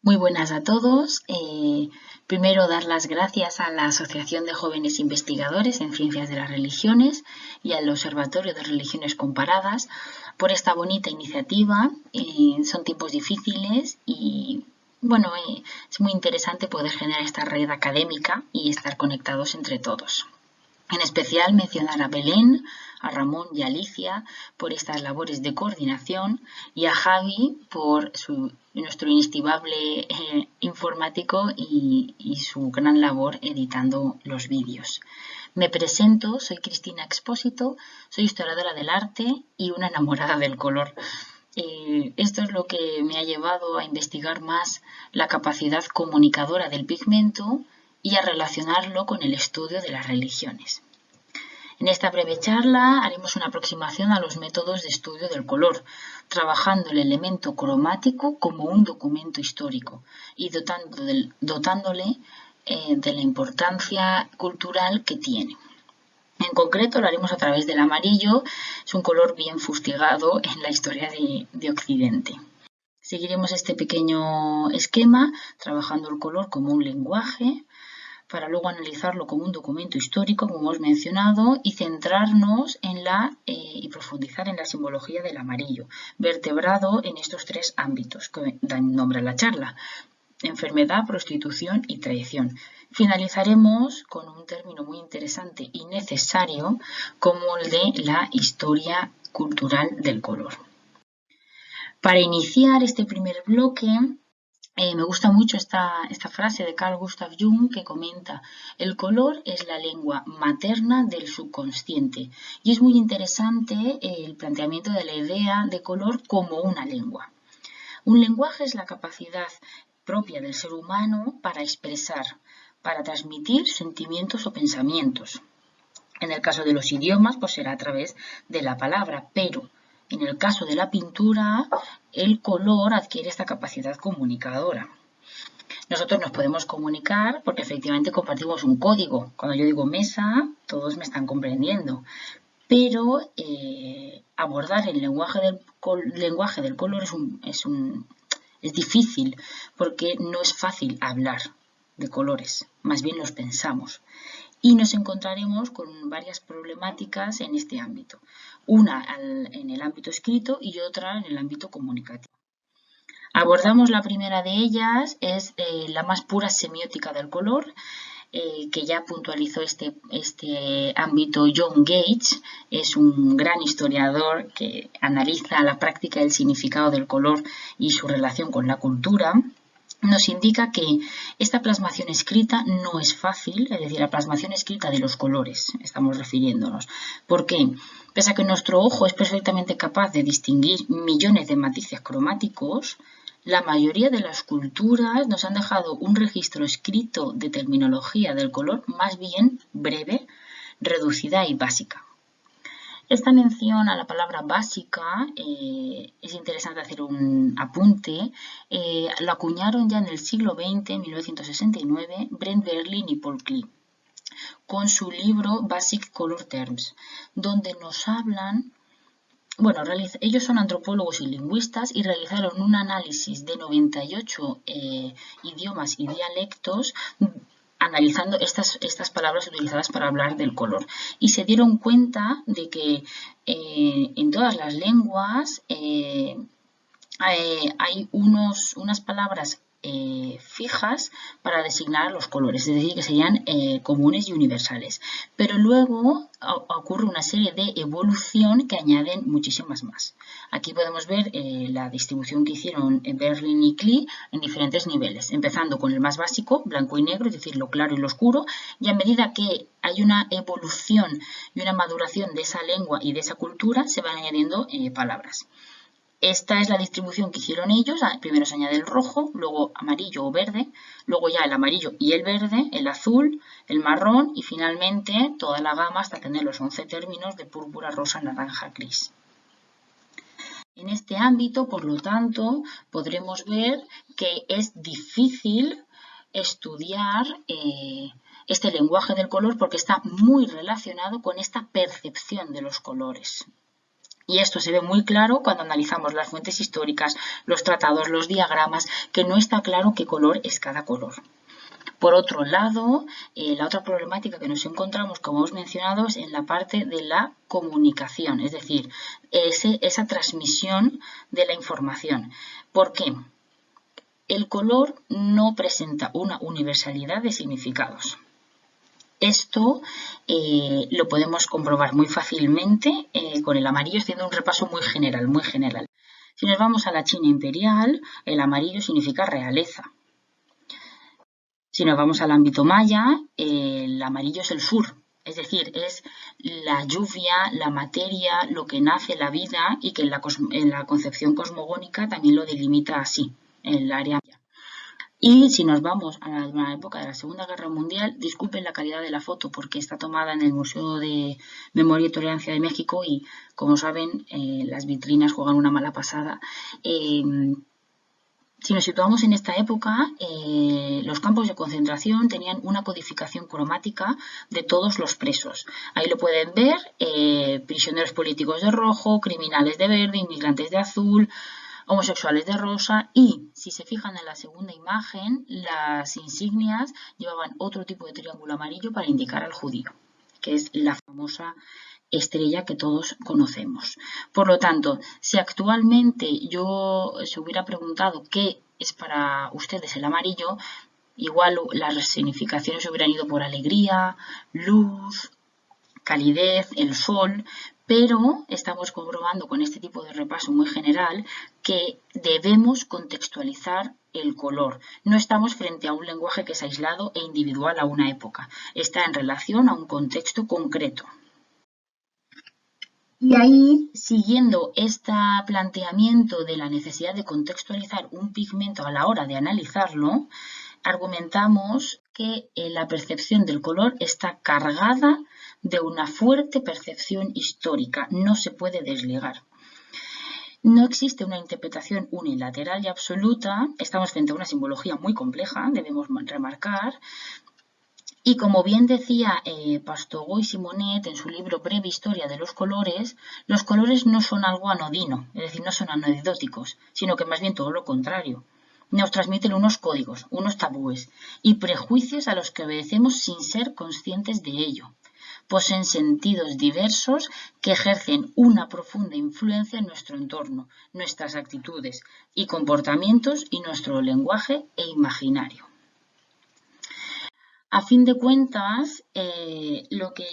Muy buenas a todos. Primero, dar las gracias a la Asociación de Jóvenes Investigadores en Ciencias de las Religiones y al Observatorio de Religiones Comparadas por esta bonita iniciativa. Son tiempos difíciles y, bueno, es muy interesante poder generar esta red académica y estar conectados entre todos. En especial mencionar a Belén, a Ramón y a Alicia por estas labores de coordinación y a Javi por nuestro inestimable informático y su gran labor editando los vídeos. Me presento, soy Cristina Expósito, soy historiadora del arte y una enamorada del color. Esto es lo que me ha llevado a investigar más la capacidad comunicadora del pigmento y a relacionarlo con el estudio de las religiones. En esta breve charla haremos una aproximación a los métodos de estudio del color, trabajando el elemento cromático como un documento histórico y dotándole de la importancia cultural que tiene. En concreto lo haremos a través del amarillo, es un color bien fustigado en la historia de Occidente. Seguiremos este pequeño esquema trabajando el color como un lenguaje, para luego analizarlo como un documento histórico, como hemos mencionado, y centrarnos y profundizar en la simbología del amarillo, vertebrado en estos tres ámbitos que dan nombre a la charla: enfermedad, prostitución y traición. Finalizaremos con un término muy interesante y necesario como el de la historia cultural del color. Para iniciar este primer bloque, me gusta mucho esta frase de Carl Gustav Jung que comenta: el color es la lengua materna del subconsciente. Y es muy interesante el planteamiento de la idea de color como una lengua. Un lenguaje es la capacidad propia del ser humano para expresar, para transmitir sentimientos o pensamientos. En el caso de los idiomas, pues será a través de la palabra, pero en el caso de la pintura, el color adquiere esta capacidad comunicadora. Nosotros nos podemos comunicar porque efectivamente compartimos un código. Cuando yo digo mesa, todos me están comprendiendo. Pero abordar el lenguaje del color es difícil porque no es fácil hablar de colores, más bien los pensamos. Y nos encontraremos con varias problemáticas en este ámbito. Una en el ámbito escrito y otra en el ámbito comunicativo. Abordamos la primera de ellas, es la más pura semiótica del color, que ya puntualizó este ámbito John Gage. Es un gran historiador que analiza la práctica y el significado del color y su relación con la cultura. Nos indica que esta plasmación escrita no es fácil, es decir, la plasmación escrita de los colores, estamos refiriéndonos. ¿Por qué? Pese a que nuestro ojo es perfectamente capaz de distinguir millones de matices cromáticos, la mayoría de las culturas nos han dejado un registro escrito de terminología del color más bien breve, reducida y básica. Esta mención a la palabra básica, es interesante hacer un apunte, lo acuñaron ya en el siglo XX, en 1969, Brent Berlin y Paul Klee, con su libro Basic Color Terms, donde nos hablan. Bueno, ellos son antropólogos y lingüistas y realizaron un análisis de 98 idiomas y dialectos, analizando estas palabras utilizadas para hablar del color. Y se dieron cuenta de que en todas las lenguas hay unas palabras fijas para designar los colores, es decir, que serían comunes y universales. Pero luego ocurre una serie de evolución que añaden muchísimas más. Aquí podemos ver la distribución que hicieron Berlin y Klee en diferentes niveles, empezando con el más básico, blanco y negro, es decir, lo claro y lo oscuro, y a medida que hay una evolución y una maduración de esa lengua y de esa cultura, se van añadiendo palabras. Esta es la distribución que hicieron ellos. Primero se añade el rojo, luego amarillo o verde, luego ya el amarillo y el verde, el azul, el marrón y finalmente toda la gama hasta tener los 11 términos de púrpura, rosa, naranja, gris. En este ámbito, por lo tanto, podremos ver que es difícil estudiar este lenguaje del color porque está muy relacionado con esta percepción de los colores. Y esto se ve muy claro cuando analizamos las fuentes históricas, los tratados, los diagramas, que no está claro qué color es cada color. Por otro lado, la otra problemática que nos encontramos, como hemos mencionado, es en la parte de la comunicación, es decir, esa transmisión de la información. ¿Por qué? El color no presenta una universalidad de significados. Esto lo podemos comprobar muy fácilmente con el amarillo, haciendo un repaso muy general, muy general. Si nos vamos a la China imperial, el amarillo significa realeza. Si nos vamos al ámbito maya, el amarillo es el sur, es decir, es la lluvia, la materia, lo que nace, la vida, y que en la concepción cosmogónica también lo delimita así, en el área maya. Y si nos vamos a la época de la Segunda Guerra Mundial, disculpen la calidad de la foto porque está tomada en el Museo de Memoria y Tolerancia de México y, como saben, las vitrinas juegan una mala pasada. Si nos situamos en esta época, los campos de concentración tenían una codificación cromática de todos los presos. Ahí lo pueden ver, prisioneros políticos de rojo, criminales de verde, inmigrantes de azul, homosexuales de rosa, y si se fijan en la segunda imagen, las insignias llevaban otro tipo de triángulo amarillo para indicar al judío, que es la famosa estrella que todos conocemos. Por lo tanto, si actualmente yo se hubiera preguntado qué es para ustedes el amarillo, igual las significaciones hubieran ido por alegría, luz, calidez, el sol, pero estamos comprobando con este tipo de repaso muy general que debemos contextualizar el color. No estamos frente a un lenguaje que es aislado e individual a una época. Está en relación a un contexto concreto. Y ahí, siguiendo este planteamiento de la necesidad de contextualizar un pigmento a la hora de analizarlo, argumentamos que la percepción del color está cargada de una fuerte percepción histórica, no se puede desligar. No existe una interpretación unilateral y absoluta, estamos frente a una simbología muy compleja, debemos remarcar. Y como bien decía Pastogó y Simonet en su libro Breve Historia de los colores no son algo anodino, es decir, no son anecdóticos, sino que más bien todo lo contrario. Nos transmiten unos códigos, unos tabúes y prejuicios a los que obedecemos sin ser conscientes de ello. Poseen sentidos diversos que ejercen una profunda influencia en nuestro entorno, nuestras actitudes y comportamientos y nuestro lenguaje e imaginario. A fin de cuentas, lo que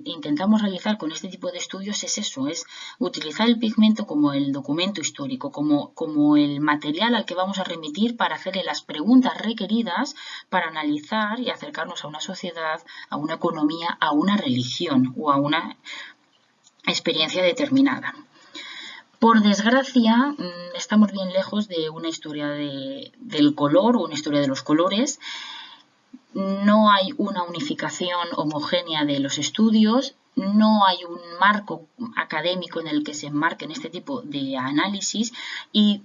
intentamos realizar con este tipo de estudios es eso, es utilizar el pigmento como el documento histórico, como el material al que vamos a remitir para hacerle las preguntas requeridas para analizar y acercarnos a una sociedad, a una economía, a una religión o a una experiencia determinada. Por desgracia, estamos bien lejos de una historia del color o una historia de los colores. No hay una unificación homogénea de los estudios, no hay un marco académico en el que se enmarquen este tipo de análisis y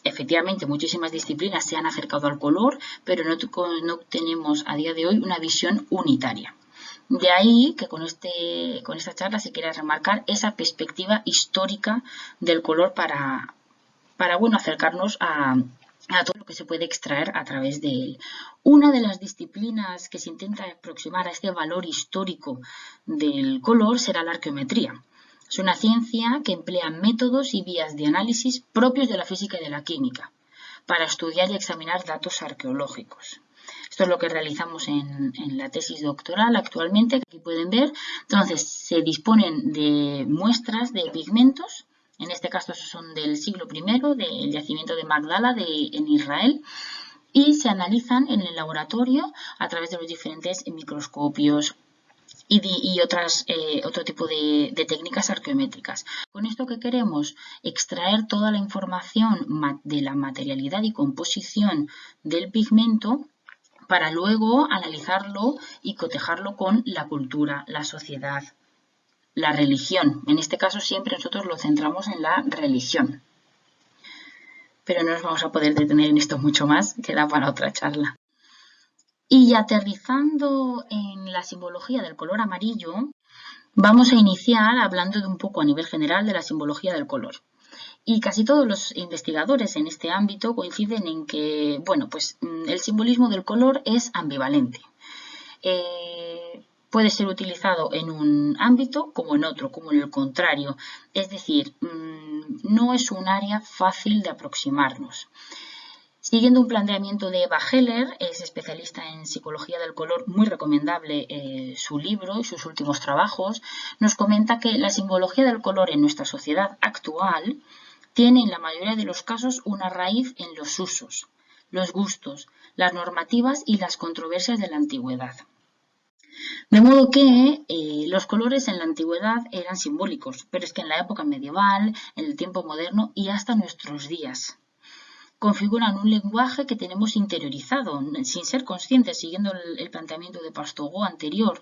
efectivamente muchísimas disciplinas se han acercado al color, pero no tenemos a día de hoy una visión unitaria. De ahí que con esta charla se quiera remarcar esa perspectiva histórica del color para acercarnos a todo lo que se puede extraer a través de él. Una de las disciplinas que se intenta aproximar a este valor histórico del color será la arqueometría. Es una ciencia que emplea métodos y vías de análisis propios de la física y de la química para estudiar y examinar datos arqueológicos. Esto es lo que realizamos en la tesis doctoral actualmente, que aquí pueden ver. Entonces, se disponen de muestras de pigmentos. En este caso son del siglo I, del yacimiento de Magdala en Israel, y se analizan en el laboratorio a través de los diferentes microscopios y otro tipo de técnicas arqueométricas. Con esto que queremos extraer toda la información de la materialidad y composición del pigmento para luego analizarlo y cotejarlo con la cultura, la sociedad, la religión. En este caso siempre nosotros lo centramos en la religión. Pero no nos vamos a poder detener en esto mucho más, queda para otra charla. Y aterrizando en la simbología del color amarillo, Vamos a iniciar hablando de un poco a nivel general de la simbología del color. Y casi todos los investigadores en este ámbito coinciden en que, bueno, pues el simbolismo del color es ambivalente. Puede ser utilizado en un ámbito como en otro, como en el contrario. Es decir, no es un área fácil de aproximarnos. Siguiendo un planteamiento de Eva Heller, es especialista en psicología del color, muy recomendable su libro y sus últimos trabajos, nos comenta que la simbología del color en nuestra sociedad actual tiene en la mayoría de los casos una raíz en los usos, los gustos, las normativas y las controversias de la antigüedad. De modo que los colores en la antigüedad eran simbólicos, pero es que en la época medieval, en el tiempo moderno y hasta nuestros días configuran un lenguaje que tenemos interiorizado, sin ser conscientes, siguiendo el planteamiento de Pastogó anterior,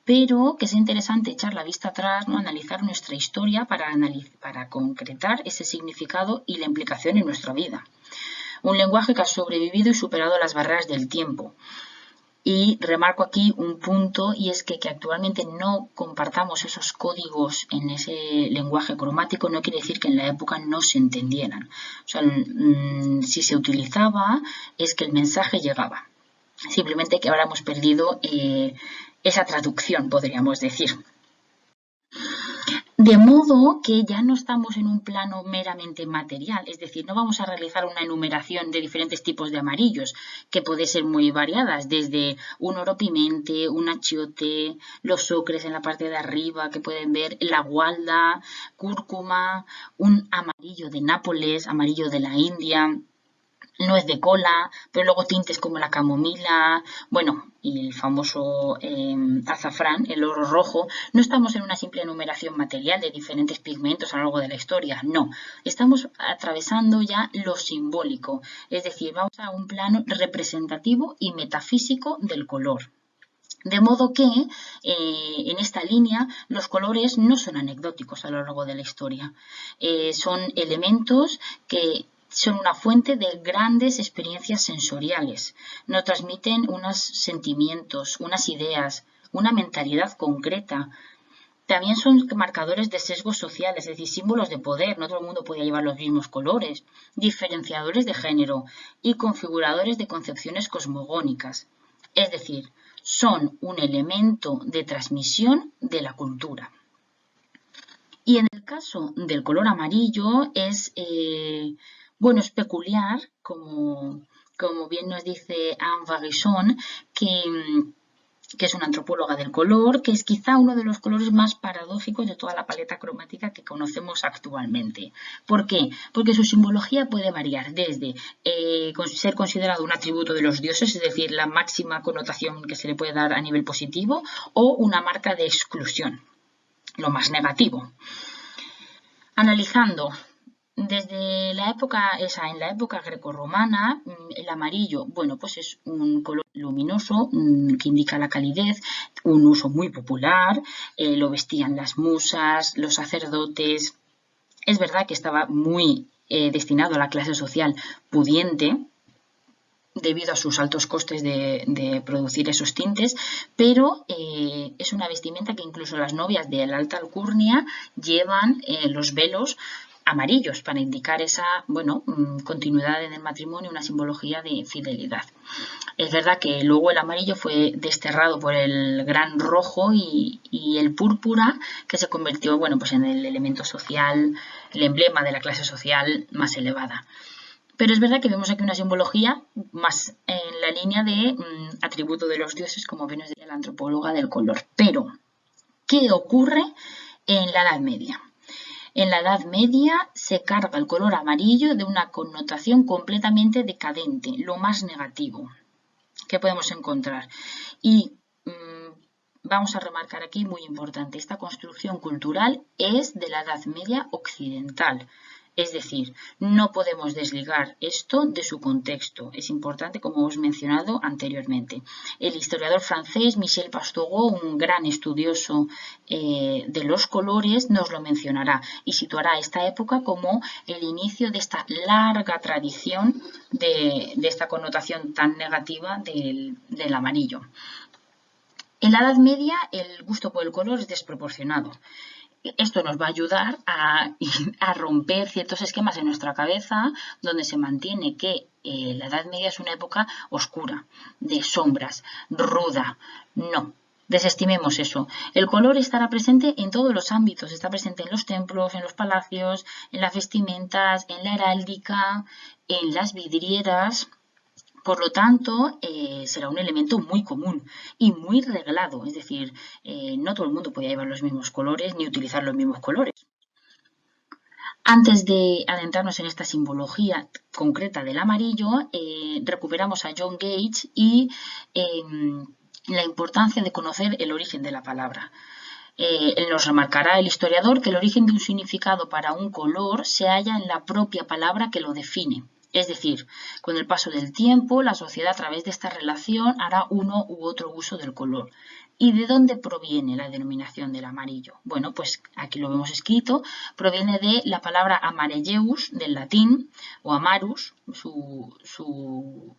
pero que es interesante echar la vista atrás, ¿no? Analizar nuestra historia para concretar ese significado y la implicación en nuestra vida. Un lenguaje que ha sobrevivido y superado las barreras del tiempo. Y remarco aquí un punto, y es que actualmente no compartamos esos códigos en ese lenguaje cromático no quiere decir que en la época no se entendieran. O sea, si se utilizaba es que el mensaje llegaba. Simplemente que ahora hemos perdido esa traducción, podríamos decir. De modo que ya no estamos en un plano meramente material, es decir, no vamos a realizar una enumeración de diferentes tipos de amarillos, que pueden ser muy variadas, desde un oro pimente, un achiote, los ocres en la parte de arriba, que pueden ver la gualda, cúrcuma, un amarillo de Nápoles, amarillo de la India, nuez de cola, pero luego tintes como la camomila, bueno, y el famoso azafrán, el oro rojo. No estamos en una simple enumeración material de diferentes pigmentos a lo largo de la historia, no. Estamos atravesando ya lo simbólico, es decir, vamos a un plano representativo y metafísico del color. De modo que en esta línea los colores no son anecdóticos a lo largo de la historia, son elementos que son una fuente de grandes experiencias sensoriales. Nos transmiten unos sentimientos, unas ideas, una mentalidad concreta. También son marcadores de sesgos sociales, es decir, símbolos de poder. No todo el mundo podía llevar los mismos colores. Diferenciadores de género y configuradores de concepciones cosmogónicas. Es decir, son un elemento de transmisión de la cultura. Y en el caso del color amarillo es... bueno, es peculiar, como bien nos dice Anne Varison, que es una antropóloga del color, que es quizá uno de los colores más paradójicos de toda la paleta cromática que conocemos actualmente. ¿Por qué? Porque su simbología puede variar desde ser considerado un atributo de los dioses, es decir, la máxima connotación que se le puede dar a nivel positivo, o una marca de exclusión, lo más negativo. Analizando desde la época, en la época grecorromana, el amarillo, bueno, pues es un color luminoso que indica la calidez, un uso muy popular, lo vestían las musas, los sacerdotes. Es verdad que estaba muy destinado a la clase social pudiente, debido a sus altos costes de producir esos tintes, pero es una vestimenta que incluso las novias de la alta alcurnia llevan los velos amarillos para indicar esa, bueno, continuidad en el matrimonio, una simbología de fidelidad. Es verdad que luego el amarillo fue desterrado por el gran rojo y el púrpura, que se convirtió, bueno, pues en el elemento social, el emblema de la clase social más elevada. Pero es verdad que vemos aquí una simbología más en la línea de atributo de los dioses, como bien nos decía la antropóloga del color. Pero, ¿qué ocurre en la Edad Media? En la Edad Media se carga el color amarillo de una connotación completamente decadente, lo más negativo que podemos encontrar. Y vamos a remarcar aquí, muy importante, esta construcción cultural es de la Edad Media occidental. Es decir, no podemos desligar esto de su contexto. Es importante, como hemos mencionado anteriormente. El historiador francés Michel Pastogó, un gran estudioso de los colores, nos lo mencionará y situará esta época como el inicio de esta larga tradición de esta connotación tan negativa del amarillo. En la Edad Media el gusto por el color es desproporcionado. Esto nos va a ayudar a romper ciertos esquemas en nuestra cabeza donde se mantiene que la Edad Media es una época oscura, de sombras, ruda. No, desestimemos eso. El color estará presente en todos los ámbitos, está presente en los templos, en los palacios, en las vestimentas, en la heráldica, en las vidrieras. Por lo tanto, será un elemento muy común y muy reglado, es decir, no todo el mundo podía llevar los mismos colores ni utilizar los mismos colores. Antes de adentrarnos en esta simbología concreta del amarillo, recuperamos a John Gage y la importancia de conocer el origen de la palabra. Nos remarcará el historiador que el origen de un significado para un color se halla en la propia palabra que lo define. Es decir, con el paso del tiempo, la sociedad a través de esta relación hará uno u otro uso del color. ¿Y de dónde proviene la denominación del amarillo? Bueno, pues aquí lo vemos escrito, proviene de la palabra amarelleus, del latín, o amarus, su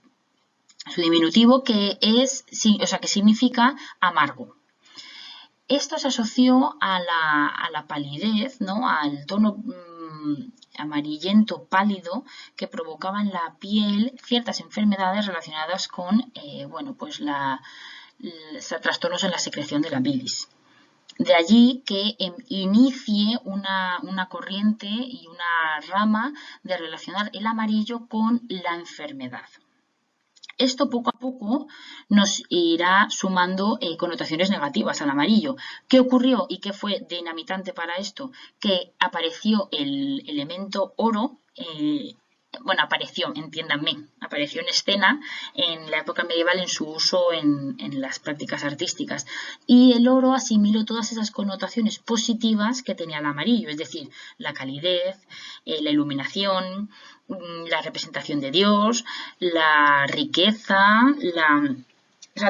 diminutivo, que que significa amargo. Esto se asoció a la palidez, ¿no? Al tono amarillento pálido que provocaba en la piel ciertas enfermedades relacionadas con pues trastornos en la secreción de la bilis. De allí que inicie una corriente y una rama de relacionar el amarillo con la enfermedad. Esto poco a poco nos irá sumando connotaciones negativas al amarillo. ¿Qué ocurrió y qué fue dinamitante para esto? Que apareció el elemento oro, apareció en escena en la época medieval en su uso en las prácticas artísticas. Y el oro asimiló todas esas connotaciones positivas que tenía el amarillo, es decir, la calidez, la iluminación, la representación de Dios, la riqueza,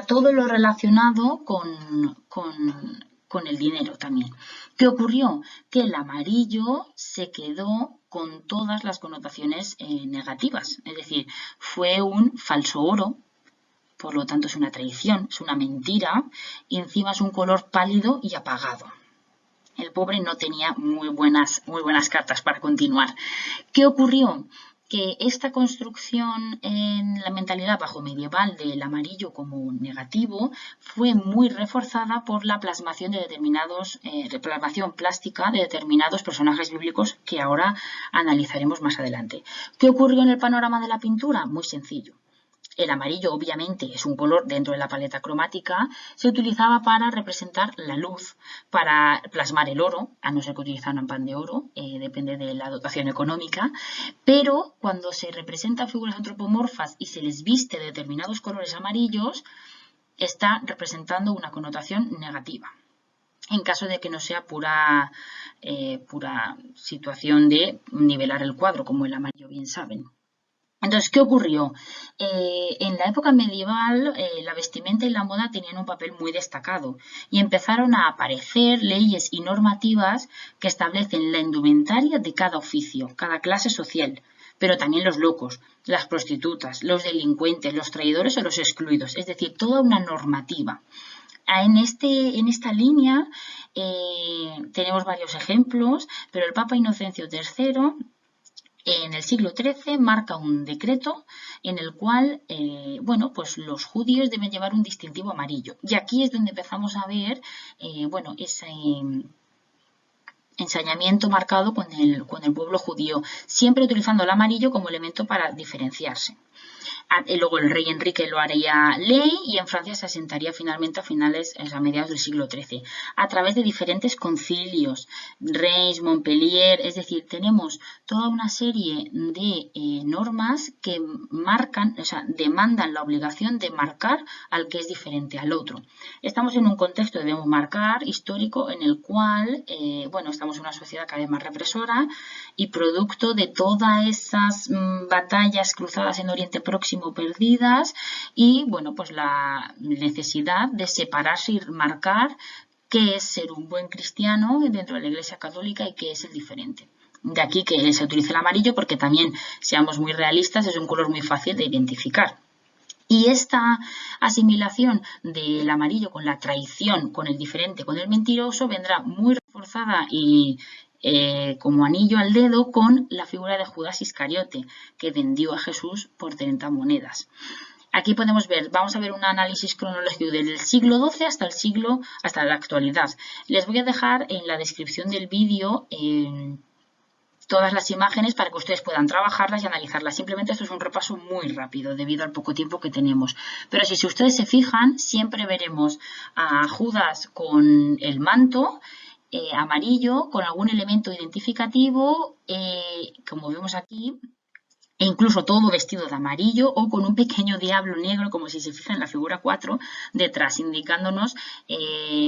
todo lo relacionado con el dinero también. ¿Qué ocurrió? Que el amarillo se quedó con todas las connotaciones negativas, es decir, fue un falso oro, por lo tanto es una traición, es una mentira, y encima es un color pálido y apagado. El pobre no tenía muy buenas cartas para continuar. ¿Qué ocurrió? Que esta construcción en la mentalidad bajo medieval del amarillo como negativo fue muy reforzada por la plasmación plástica de determinados personajes bíblicos que ahora analizaremos más adelante. ¿Qué ocurrió en el panorama de la pintura? Muy sencillo. El amarillo, obviamente, es un color dentro de la paleta cromática, se utilizaba para representar la luz, para plasmar el oro, a no ser que utilizaran pan de oro, depende de la dotación económica, pero cuando se representan figuras antropomorfas y se les viste de determinados colores amarillos, está representando una connotación negativa. En caso de que no sea pura situación de nivelar el cuadro, como el amarillo bien saben. Entonces, ¿qué ocurrió? En la época medieval, la vestimenta y la moda tenían un papel muy destacado y empezaron a aparecer leyes y normativas que establecen la indumentaria de cada oficio, cada clase social, pero también los locos, las prostitutas, los delincuentes, los traidores o los excluidos, es decir, toda una normativa. En esta línea tenemos varios ejemplos, pero el Papa Inocencio III en el siglo XIII marca un decreto en el cual, pues los judíos deben llevar un distintivo amarillo. Y aquí es donde empezamos a ver, ese ensañamiento marcado con el pueblo judío, siempre utilizando el amarillo como elemento para diferenciarse. Luego el rey Enrique lo haría ley y en Francia se asentaría finalmente a mediados del siglo XIII, a través de diferentes concilios, Reims, Montpellier, es decir, tenemos toda una serie de normas que demandan la obligación de marcar al que es diferente al otro. Estamos en un contexto, debemos marcar, histórico, en el cual, estamos en una sociedad cada vez más represora y producto de todas esas batallas cruzadas en Oriente Próximo perdidas y la necesidad de separarse y marcar qué es ser un buen cristiano dentro de la Iglesia Católica y qué es el diferente. De aquí que se utilice el amarillo porque también, seamos muy realistas, es un color muy fácil de identificar. Y esta asimilación del amarillo con la traición, con el diferente, con el mentiroso, vendrá muy reforzada y como anillo al dedo con la figura de Judas Iscariote, que vendió a Jesús por 30 monedas. Aquí podemos ver, vamos a ver un análisis cronológico del siglo XII hasta la actualidad. Les voy a dejar en la descripción del vídeo todas las imágenes para que ustedes puedan trabajarlas y analizarlas. Simplemente esto es un repaso muy rápido debido al poco tiempo que tenemos. Pero si ustedes se fijan, siempre veremos a Judas con el manto amarillo, con algún elemento identificativo, como vemos aquí, e incluso todo vestido de amarillo o con un pequeño diablo negro, como si se fijan en la figura 4, detrás, indicándonos,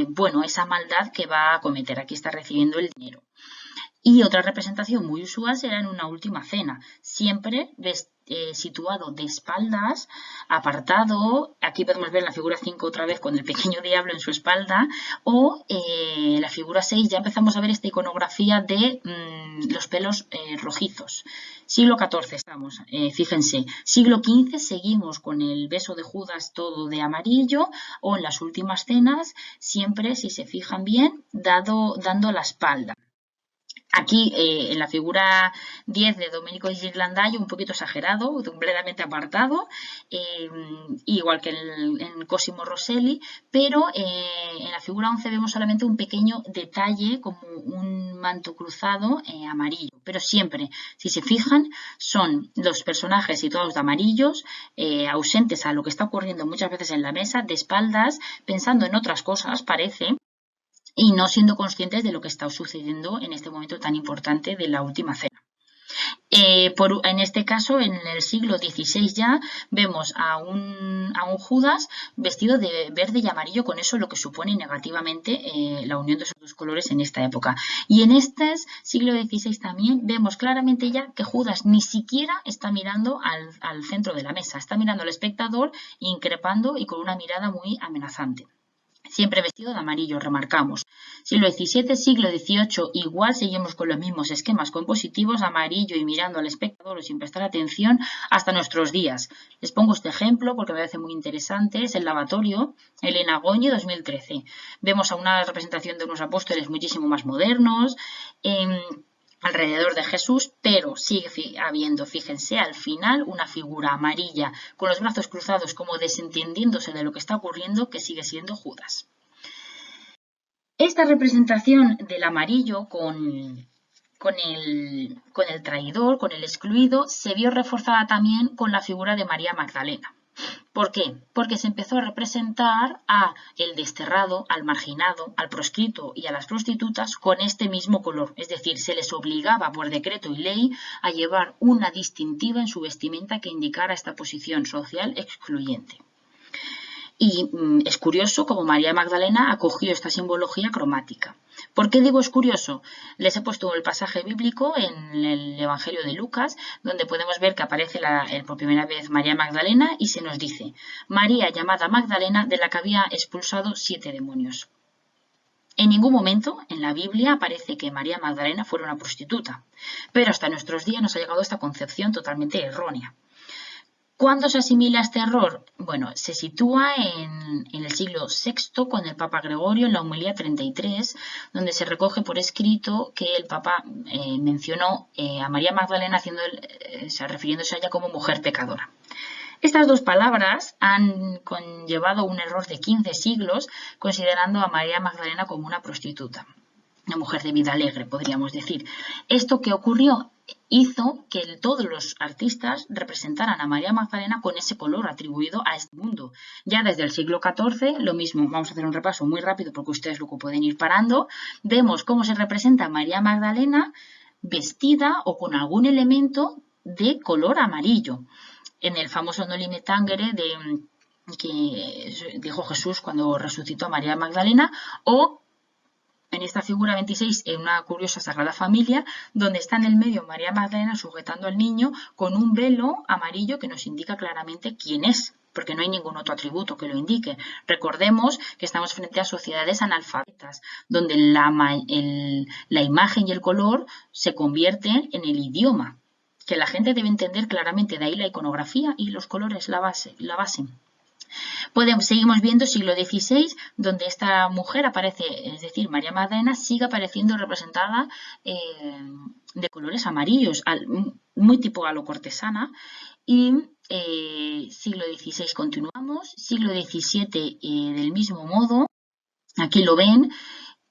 bueno, esa maldad que va a cometer. Aquí está recibiendo el dinero. Y otra representación muy usual será en una última cena, siempre situado de espaldas, apartado. Aquí podemos ver la figura 5 otra vez con el pequeño diablo en su espalda, o la figura 6 ya empezamos a ver esta iconografía de los pelos rojizos. Siglo XIV estamos, fíjense, siglo XV seguimos con el beso de Judas todo de amarillo, o en las últimas cenas, siempre, si se fijan bien, dando la espalda. Aquí en la figura 10 de Domenico Ghirlandaio, un poquito exagerado, completamente apartado, igual que en Cosimo Rosselli, pero en la figura 11 vemos solamente un pequeño detalle como un manto cruzado amarillo. Pero siempre, si se fijan, son los personajes situados de amarillos, ausentes a lo que está ocurriendo muchas veces en la mesa, de espaldas, pensando en otras cosas, parece, y no siendo conscientes de lo que está sucediendo en este momento tan importante de la última cena. En este caso, en el siglo XVI ya, vemos a un Judas vestido de verde y amarillo, con eso lo que supone negativamente la unión de esos dos colores en esta época. Y en este siglo XVI también vemos claramente ya que Judas ni siquiera está mirando al centro de la mesa, está mirando al espectador, increpando y con una mirada muy amenazante. Siempre vestido de amarillo, remarcamos. Siglo XVII, siglo XVIII, igual seguimos con los mismos esquemas compositivos, amarillo y mirando al espectador sin prestar atención hasta nuestros días. Les pongo este ejemplo porque me parece muy interesante, es el lavatorio, Elena Goñi, 2013. Vemos a una representación de unos apóstoles muchísimo más modernos, alrededor de Jesús, pero sigue habiendo, fíjense, al final una figura amarilla con los brazos cruzados como desentendiéndose de lo que está ocurriendo, que sigue siendo Judas. Esta representación del amarillo con el traidor, con el excluido, se vio reforzada también con la figura de María Magdalena. ¿Por qué? Porque se empezó a representar a el desterrado, al marginado, al proscrito y a las prostitutas con este mismo color. Es decir, se les obligaba por decreto y ley a llevar una distintiva en su vestimenta que indicara esta posición social excluyente. Y es curioso cómo María Magdalena acogió esta simbología cromática. ¿Por qué digo es curioso? Les he puesto el pasaje bíblico en el Evangelio de Lucas, donde podemos ver que aparece por primera vez María Magdalena y se nos dice: María llamada Magdalena, de la que había expulsado 7 demonios. En ningún momento en la Biblia aparece que María Magdalena fuera una prostituta, pero hasta nuestros días nos ha llegado esta concepción totalmente errónea. ¿Cuándo se asimila este error? Bueno, se sitúa en el siglo VI con el Papa Gregorio en la homilía 33, donde se recoge por escrito que el Papa mencionó a María Magdalena refiriéndose a ella como mujer pecadora. Estas dos palabras han conllevado un error de 15 siglos, considerando a María Magdalena como una prostituta, una mujer de vida alegre, podríamos decir. ¿Esto qué ocurrió? Hizo que todos los artistas representaran a María Magdalena con ese color atribuido a este mundo. Ya desde el siglo XIV, lo mismo, vamos a hacer un repaso muy rápido porque ustedes luego pueden ir parando, vemos cómo se representa a María Magdalena vestida o con algún elemento de color amarillo. En el famoso Noli Me Tangere que dijo Jesús cuando resucitó a María Magdalena, o en esta figura 26, en una curiosa Sagrada Familia, donde está en el medio María Magdalena sujetando al niño con un velo amarillo que nos indica claramente quién es, porque no hay ningún otro atributo que lo indique. Recordemos que estamos frente a sociedades analfabetas, donde la imagen y el color se convierten en el idioma. que la gente debe entender claramente, de ahí la iconografía y los colores la base. Seguimos viendo siglo XVI, donde esta mujer aparece, es decir, María Magdalena sigue apareciendo representada de colores amarillos, muy tipo a lo cortesana. Y siglo XVI continuamos, siglo XVII del mismo modo, aquí lo ven.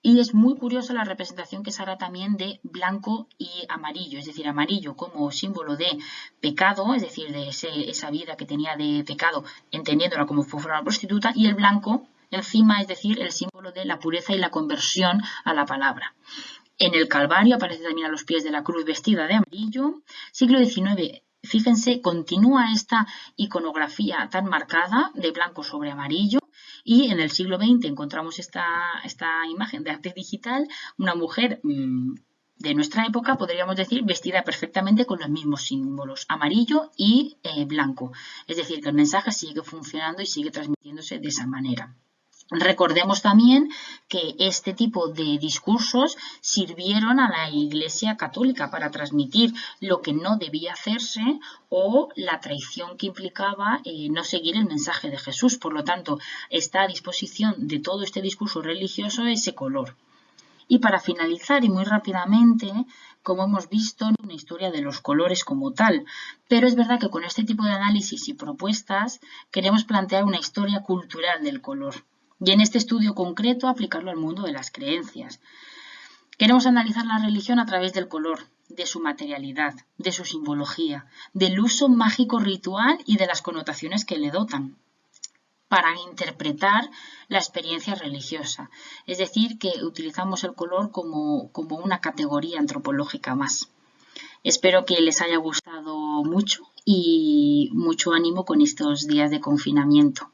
Y es muy curiosa la representación que se hará también de blanco y amarillo, es decir, amarillo como símbolo de pecado, es decir, de esa vida que tenía de pecado, entendiéndola como si fuera una prostituta, y el blanco encima, es decir, el símbolo de la pureza y la conversión a la palabra. En el Calvario aparece también a los pies de la cruz vestida de amarillo. Siglo XIX, fíjense, continúa esta iconografía tan marcada de blanco sobre amarillo. Y en el siglo XX encontramos esta imagen de arte digital, una mujer de nuestra época, podríamos decir, vestida perfectamente con los mismos símbolos, amarillo y blanco. Es decir, que el mensaje sigue funcionando y sigue transmitiéndose de esa manera. Recordemos también que este tipo de discursos sirvieron a la Iglesia Católica para transmitir lo que no debía hacerse o la traición que implicaba no seguir el mensaje de Jesús. Por lo tanto, está a disposición de todo este discurso religioso ese color. Y para finalizar, y muy rápidamente, como hemos visto, una historia de los colores como tal. Pero es verdad que con este tipo de análisis y propuestas queremos plantear una historia cultural del color. Y en este estudio concreto aplicarlo al mundo de las creencias. Queremos analizar la religión a través del color, de su materialidad, de su simbología, del uso mágico ritual y de las connotaciones que le dotan, para interpretar la experiencia religiosa. Es decir, que utilizamos el color como una categoría antropológica más. Espero que les haya gustado mucho y mucho ánimo con estos días de confinamiento.